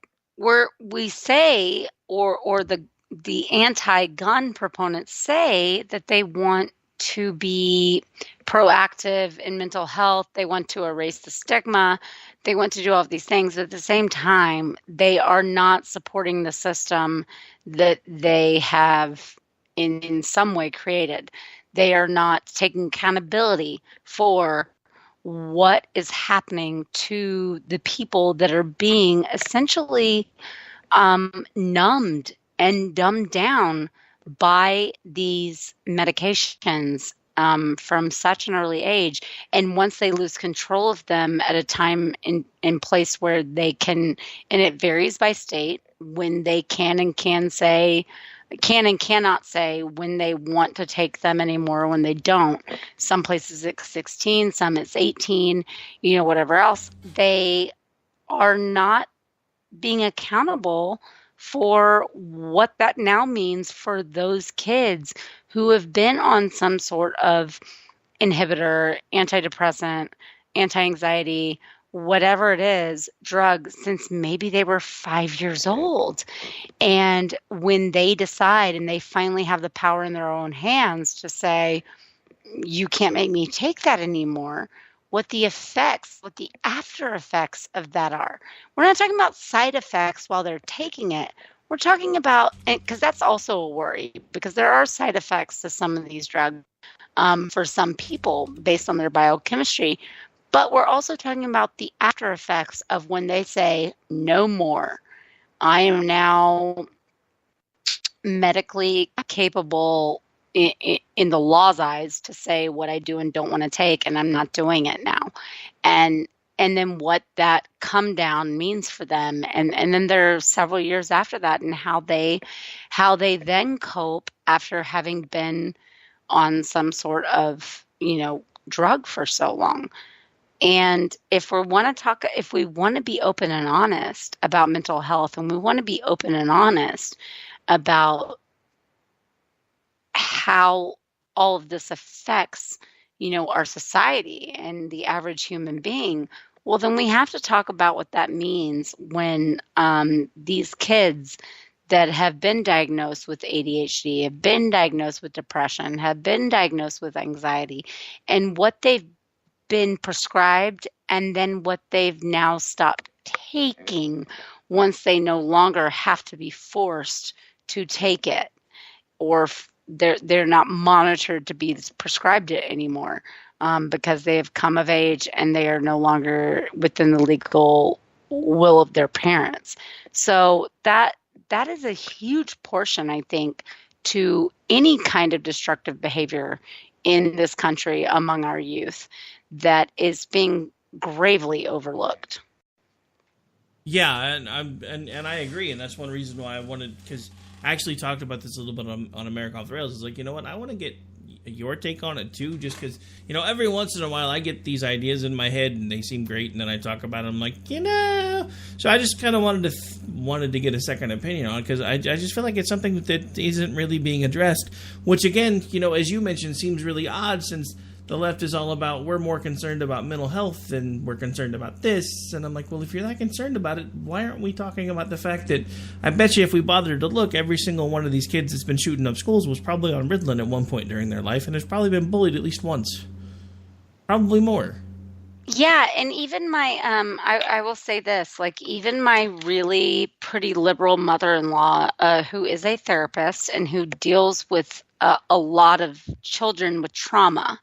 we say, or the anti-gun proponents say that they want to be proactive in mental health. They want to erase the stigma. They want to do all of these things. At the same time, they are not supporting the system that they have in some way created. They are not taking accountability for what is happening to the people that are being essentially numbed and dumbed down by these medications from such an early age. And once they lose control of them at a time in place where they can, and it varies by state, when they can and cannot say when they want to take them anymore, when they don't. Some places it's 16, some it's 18, whatever else. They are not being accountable for what that now means for those kids who have been on some sort of inhibitor, antidepressant, anti-anxiety, whatever it is, drug, since maybe they were 5 years old. And when they decide and they finally have the power in their own hands to say, you can't make me take that anymore, what the after effects of that are. We're not talking about side effects while they're taking it. We're talking about, because that's also a worry, because there are side effects to some of these drugs for some people based on their biochemistry. But we're also talking about the after effects of when they say, no more. I am now medically capable in the law's eyes to say what I do and don't want to take, and I'm not doing it now. And then what that come down means for them. And then there are several years after that, and how they then cope after having been on some sort of, drug for so long. And if we want to be open and honest about mental health, and we want to be open and honest about how all of this affects, our society and the average human being, well, then we have to talk about what that means when these kids that have been diagnosed with ADHD, have been diagnosed with depression, have been diagnosed with anxiety, and what they've been prescribed, and then what they've now stopped taking once they no longer have to be forced to take it, or they're not monitored to be prescribed it anymore, because they have come of age and they are no longer within the legal will of their parents. So that is a huge portion, I think, to any kind of destructive behavior in this country among our youth that is being gravely overlooked. Yeah, and I agree, and that's one reason why I wanted, because I actually talked about this a little bit on America Off the Rails. It's like, you know what, I want to get your take on it too, just because, every once in a while I get these ideas in my head and they seem great, and then I talk about them, like, so I just kind of wanted to get a second opinion on it, because I just feel like it's something that isn't really being addressed, which again, as you mentioned, seems really odd, since the left is all about, we're more concerned about mental health than we're concerned about this. And I'm like, well, if you're that concerned about it, why aren't we talking about the fact that I bet you if we bothered to look, every single one of these kids that's been shooting up schools was probably on Ritalin at one point during their life, and has probably been bullied at least once. Probably more. Yeah, and even my, I will say this, like, even my really pretty liberal mother-in-law, who is a therapist and who deals with a lot of children with trauma,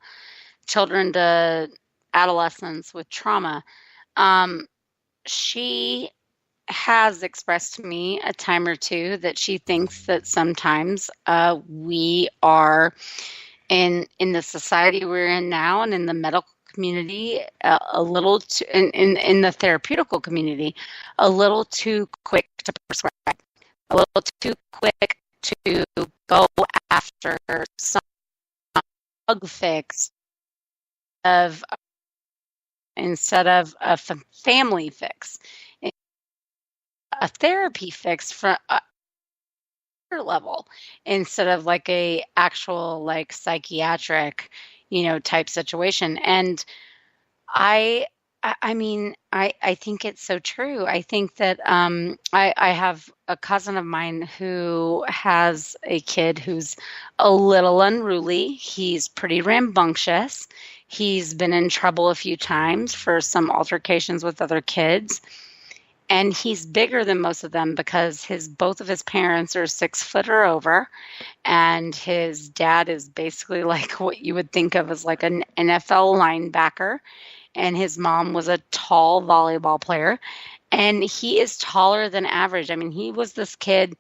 children to adolescents with trauma, she has expressed to me a time or two that she thinks that sometimes we are in the society we're in now, and in the medical community, a little too, in the therapeutical community, a little too quick to prescribe, a little too quick to go after some drug fix instead of a family fix, a therapy fix for a level, instead of like a actual like psychiatric, type situation. And I think it's so true. I think that I have a cousin of mine who has a kid who's a little unruly. He's pretty rambunctious. He's been in trouble a few times for some altercations with other kids. And he's bigger than most of them because both of his parents are 6 foot or over. And his dad is basically like what you would think of as like an NFL linebacker. And his mom was a tall volleyball player. And he is taller than average. I mean, he was this kid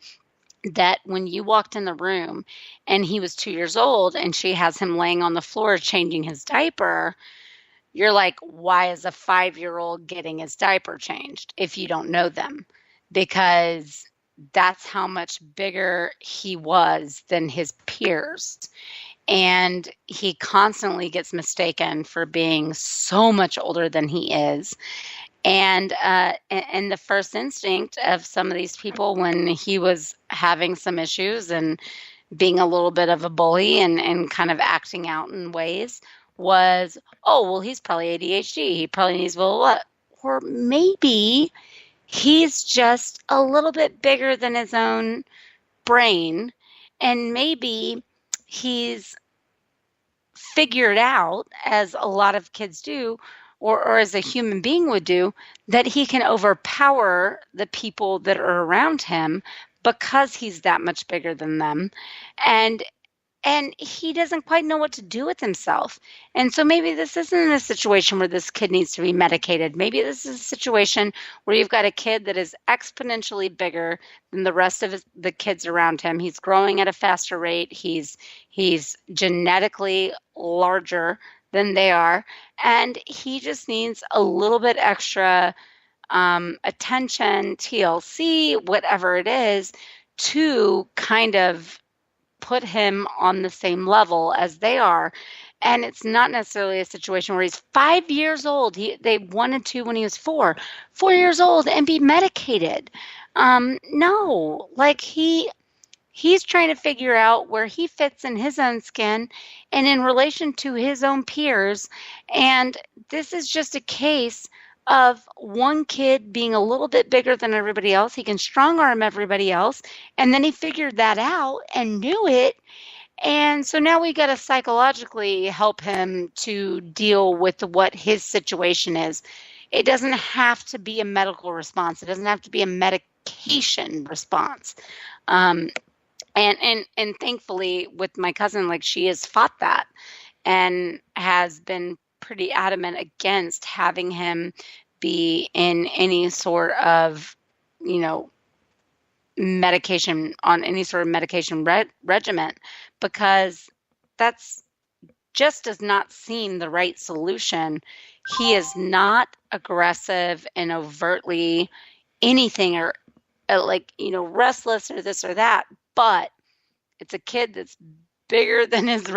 that when you walked in the room and he was 2 years old and she has him laying on the floor changing his diaper, you're like, why is a 5-year-old getting his diaper changed if you don't know them? Because that's how much bigger he was than his peers. And he constantly gets mistaken for being so much older than he is. And the first instinct of some of these people when he was having some issues and being a little bit of a bully and kind of acting out in ways was, oh, well, he's probably ADHD. He probably needs blah, blah, blah. Or maybe he's just a little bit bigger than his own brain. And maybe he's figured out, as a lot of kids do, or as a human being would do, that he can overpower the people that are around him because he's that much bigger than them. And he doesn't quite know what to do with himself. And so maybe this isn't a situation where this kid needs to be medicated. Maybe this is a situation where you've got a kid that is exponentially bigger than the rest of the kids around him. He's growing at a faster rate. He's genetically larger than they are. And he just needs a little bit extra attention, TLC, whatever it is, to kind of put him on the same level as they are. And it's not necessarily a situation where he's 5 years old. They wanted to when he was 4 years old, and be medicated. No, like he's trying to figure out where he fits in his own skin and in relation to his own peers. And this is just a case of one kid being a little bit bigger than everybody else. He can strong arm everybody else. And then he figured that out and knew it. And so now we got to psychologically help him to deal with what his situation is. It doesn't have to be a medical response. It doesn't have to be a medication response. And thankfully with my cousin, like, she has fought that and has been pretty adamant against having him be in any sort of, medication, on any sort of medication regimen, because that's just does not seem the right solution. He is not aggressive and overtly anything or restless or this or that, but it's a kid that's bigger than his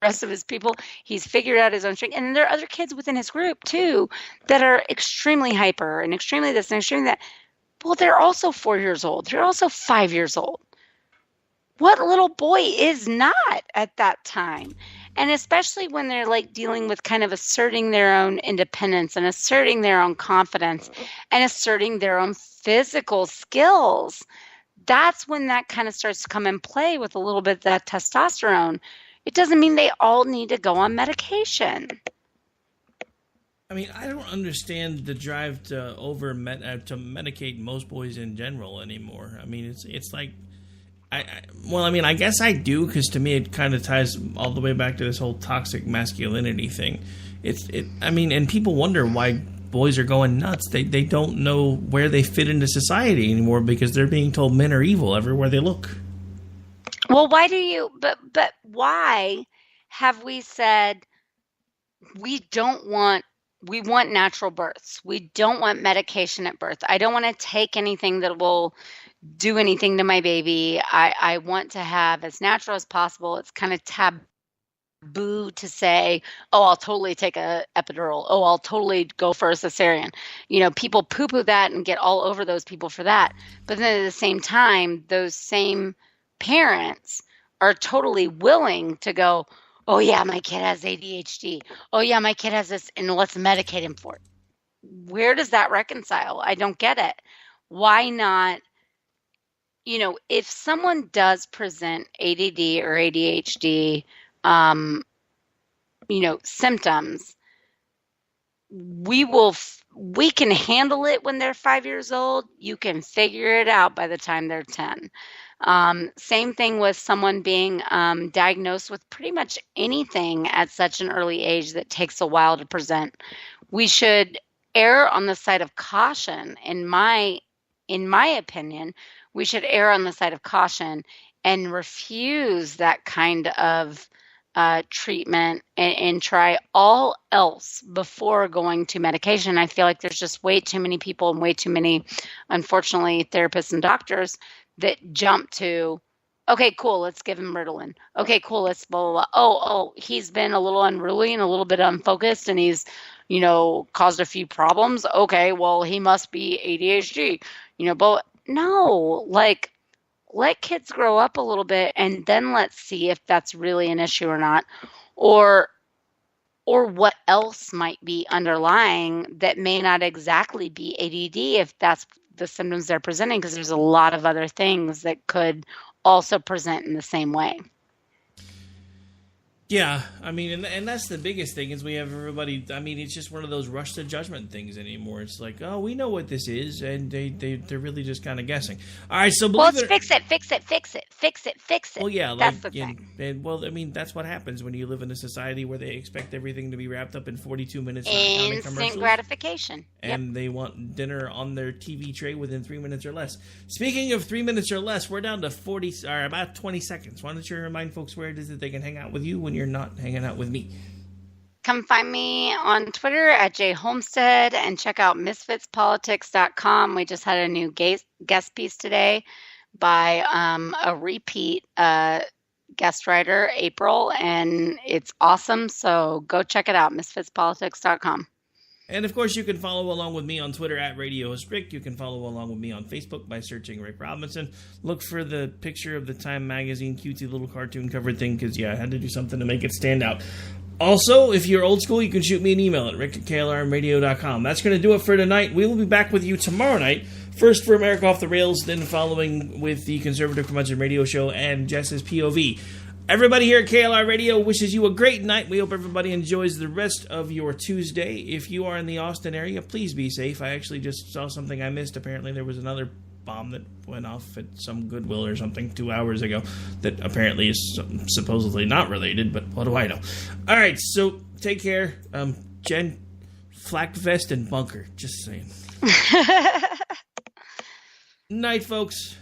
rest of his people. He's figured out his own strength. And there are other kids within his group too that are extremely hyper and extremely this and extremely that. Well, they're also 4 years old. They're also 5 years old. What little boy is not at that time? And especially when they're like dealing with kind of asserting their own independence and asserting their own confidence and asserting their own physical skills. That's when that kind of starts to come in play with a little bit of that testosterone. It doesn't mean they all need to go on medication. I mean, I don't understand the drive to to medicate most boys in general anymore. I mean, it's like, I guess I do, because to me it kind of ties all the way back to this whole toxic masculinity thing. And people wonder why boys are going nuts. They don't know where they fit into society anymore because they're being told men are evil everywhere they look. Well, why do you? But why have we said we want natural births? We don't want medication at birth. I don't want to take anything that will do anything to my baby. I want to have as natural as possible. It's kind of taboo to say, oh, I'll totally take a epidural. Oh, I'll totally go for a cesarean. People poo-poo that and get all over those people for that. But then at the same time, those same parents are totally willing to go, oh yeah, my kid has ADHD. Oh yeah, my kid has this, and let's medicate him for it. Where does that reconcile? I don't get it. Why not? If someone does present ADD or ADHD, symptoms, we can handle it when they're 5 years old. You can figure it out by the time they're 10. Same thing with someone being diagnosed with pretty much anything at such an early age that takes a while to present. We should err on the side of caution. In my opinion, we should err on the side of caution and refuse that kind of treatment and try all else before going to medication. I feel like there's just way too many people and way too many, unfortunately, therapists and doctors that jump to, okay, cool, let's give him Ritalin. Okay, cool, let's blah, blah, blah. Oh, he's been a little unruly and a little bit unfocused and he's, caused a few problems. Okay, well, he must be ADHD, but no, like, let kids grow up a little bit and then let's see if that's really an issue or not, or what else might be underlying that may not exactly be ADD if that's the symptoms they're presenting, because there's a lot of other things that could also present in the same way. Yeah, I mean, and that's the biggest thing is we have everybody. I mean, it's just one of those rush to judgment things anymore. It's like, oh, we know what this is, and they're really just kind of guessing. All right, so fix it. Well, yeah, that's the thing. And well, I mean, that's what happens when you live in a society where they expect everything to be wrapped up in 42 minutes. Instant gratification. And they want dinner on their TV tray within 3 minutes or less. Speaking of 3 minutes or less, we're down to about 20 seconds. Why don't you remind folks where it is that they can hang out with you when you're not hanging out with me? Come find me on Twitter at jhomestead and check out misfitspolitics.com. We just had a new guest piece today by a repeat guest writer, April, and it's awesome. So go check it out, misfitspolitics.com. And, of course, you can follow along with me on Twitter at Radio Host Rick. You can follow along with me on Facebook by searching Rick Robinson. Look for the picture of the Time Magazine cutesy little cartoon cover thing because, yeah, I had to do something to make it stand out. Also, if you're old school, you can shoot me an email at rick@klrmradio.com. That's going to do it for tonight. We will be back with you tomorrow night. First for America Off the Rails, then following with the Conservative Curmudgeon Radio Show and Jess's POV. Everybody here at KLR Radio wishes you a great night. We hope everybody enjoys the rest of your Tuesday. If you are in the Austin area, please be safe. I actually just saw something I missed. Apparently there was another bomb that went off at some Goodwill or something 2 hours ago that apparently is supposedly not related, but what do I know? All right, so take care. Jen, flak vest and bunker. Just saying. Night, folks.